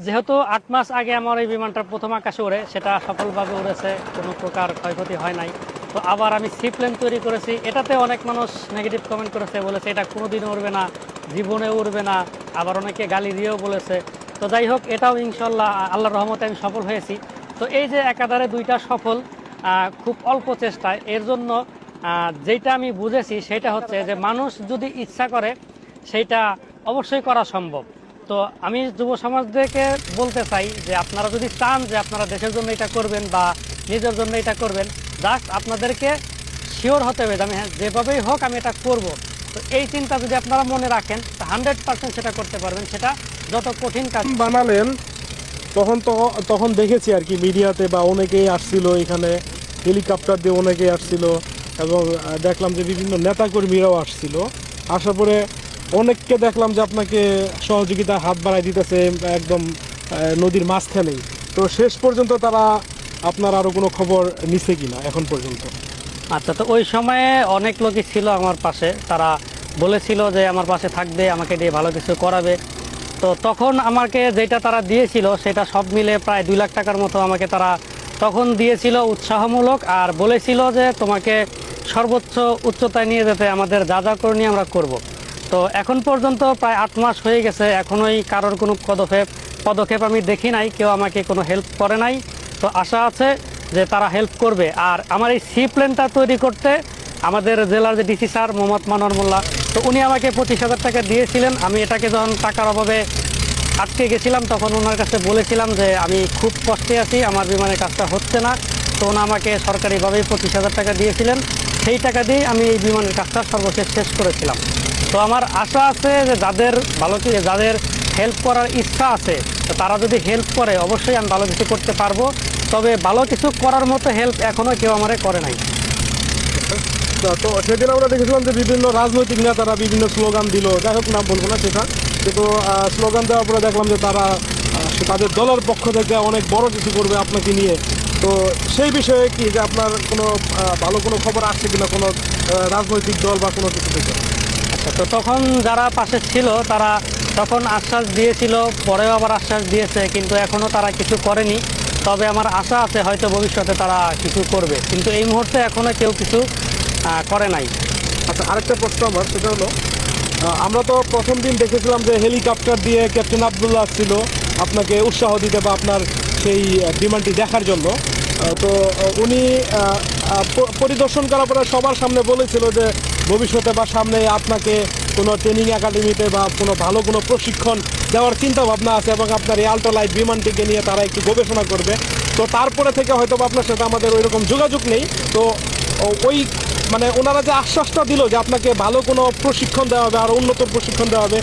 যেহেতু 8 মাস আগে আমার এই বিমানটা প্রথম আকাশে ওড়ে, সেটা সফলভাবে উড়েছে, কোনো প্রকার ক্ষয়ক্ষতি হয় নাই। তো আবার আমি সি প্লেন তৈরি করেছি, এটাতে অনেক মানুষ নেগেটিভ কমেন্ট করেছে, বলেছে এটা কোনোদিনও উড়বে না, জীবনে উড়বে না, আবার অনেকে গালি দিয়েও বলেছে। তো যাই হোক, এটাও ইনশাল্লাহ আল্লাহর রহমতে আমি সফল হয়েছি। তো এই যে একাধারে দুইটা সফল খুব অল্প চেষ্টায়, এর জন্য যেটা আমি বুঝেছি সেটা হচ্ছে যে মানুষ যদি ইচ্ছা করে সেইটা অবশ্যই করা সম্ভব। তো আমি যুব সমাজদেরকে বলতে চাই যে আপনারা যদি চান যে আপনারা দেশের জন্য এটা করবেন বা নিজের জন্য এটা করবেন, জাস্ট আপনাদেরকে শিওর হতে হবে যে আমি যেভাবেই হোক আমি এটা করব। তো এই চিন্তা যদি আপনারা মনে রাখেন 100% সেটা করতে পারবেন, সেটা যত কঠিন কাজ বানালেন। তখন দেখেছি আর কি মিডিয়াতে বা অনেকেই আসছিল এখানে, হেলিকপ্টার দিয়ে অনেকেই আসছিল এবং দেখলাম যে বিভিন্ন নেতাকর্মীরাও আসছিল। আসার পরে অনেককে দেখলাম যে আপনাকে সহযোগিতা হাত বাড়াই দিতেছে একদম নদীর মাঝখানেই। তো শেষ পর্যন্ত তারা আপনার আরও কোনো খবর নিছে কিনা এখন পর্যন্ত? আচ্ছা, তো ওই সময়ে অনেক লোকই ছিল আমার পাশে, তারা বলেছিল যে আমার পাশে থাকবে, আমাকে দিয়ে ভালো কিছু করাবে। তো তখন আমাকে যেটা তারা দিয়েছিল সেটা সব মিলে প্রায় 2 লাখ টাকার মতো আমাকে তারা তখন দিয়েছিল উৎসাহমূলক, আর বলেছিল যে তোমাকে সর্বোচ্চ উচ্চতায় নিয়ে যেতে আমাদের যা যা করণীয় আমরা করব। তো এখন পর্যন্ত প্রায় 8 মাস হয়ে গেছে, এখনোই কারোর কোনো পদক্ষেপ আমি দেখি নাই, কেউ আমাকে কোনো হেল্প করে নাই। তো আশা আছে যে তারা হেল্প করবে। আর আমার এই সি প্লেনটা তৈরি করতে আমাদের জেলার যে ডিসি স্যার মোহাম্মদ মানোয়ার মোল্লা, তো উনি আমাকে 25,000 টাকা দিয়েছিলেন। আমি এটাকে যখন টাকার অভাবে আটকে গেছিলাম তখন ওনার কাছে বলেছিলাম যে আমি খুব কষ্টে আছি, আমার বিমানের কাজটা হচ্ছে না। তো ওনা আমাকে সরকারিভাবেই 25,000 টাকা দিয়েছিলেন, সেই টাকা দিয়ে আমি এই বিমানের কাজটা সর্বশেষ শেষ করেছিলাম। তো আমার আশা আছে যে যাদের হেল্প করার ইচ্ছা আছে, তো তারা যদি হেল্প করে অবশ্যই আমি ভালো কিছু করতে পারবো। তবে ভালো কিছু করার মতো হেল্প এখনও কেউ আমারে করে নাই। তো সেদিন আমরা দেখেছিলাম যে বিভিন্ন রাজনৈতিক নেতারা বিভিন্ন স্লোগান দিল, যাই হোক নাম বলবো না সেটা, কিন্তু স্লোগান দেওয়ার পরে দেখলাম যে তারা তাদের দলের পক্ষ থেকে অনেক বড় কিছু করবে আপনাকে নিয়ে। তো সেই বিষয়ে কি যে আপনার কোনো ভালো কোনো খবর আসছে কিনা কোনো রাজনৈতিক দল বা কোনো কিছু থেকে? আচ্ছা, তো তখন যারা পাশে ছিল তারা তখন আশ্বাস দিয়েছিল, পরেও আবার আশ্বাস দিয়েছে, কিন্তু এখনও তারা কিছু করেনি। তবে আমার আশা আছে হয়তো ভবিষ্যতে তারা কিছু করবে, কিন্তু এই মুহূর্তে এখনও কেউ কিছু করে নাই। আচ্ছা, আরেকটা প্রশ্ন আমার, সেটা হলো আমরা তো প্রথম দিন দেখেছিলাম যে হেলিকপ্টার দিয়ে ক্যাপ্টেন আবদুল্লাহ ছিল আপনাকে উৎসাহ দিতে বা আপনার সেই বিমানটি দেখার জন্য। তো উনি পরিদর্শন করার পরে সবার সামনে বলেছিল যে ভবিষ্যতে বা সামনে আপনাকে কোনো ট্রেনিং একাডেমিতে বা কোনো ভালো কোনো প্রশিক্ষণ দেওয়ার চিন্তা ভাবনা আছে এবং আপনার এই আল্ট্রালাইট বিমানটিকে নিয়ে তারা একটু গবেষণা করবে। তো তারপরে থেকে হয়তো আপনার সাথে আমাদের ওই রকম যোগাযোগ নেই। তো ওই মানে ওনারা যে আশ্বাসটা দিল যে আপনাকে ভালো কোনো প্রশিক্ষণ দেওয়া হবে, আরও উন্নত প্রশিক্ষণ দেওয়া হবে,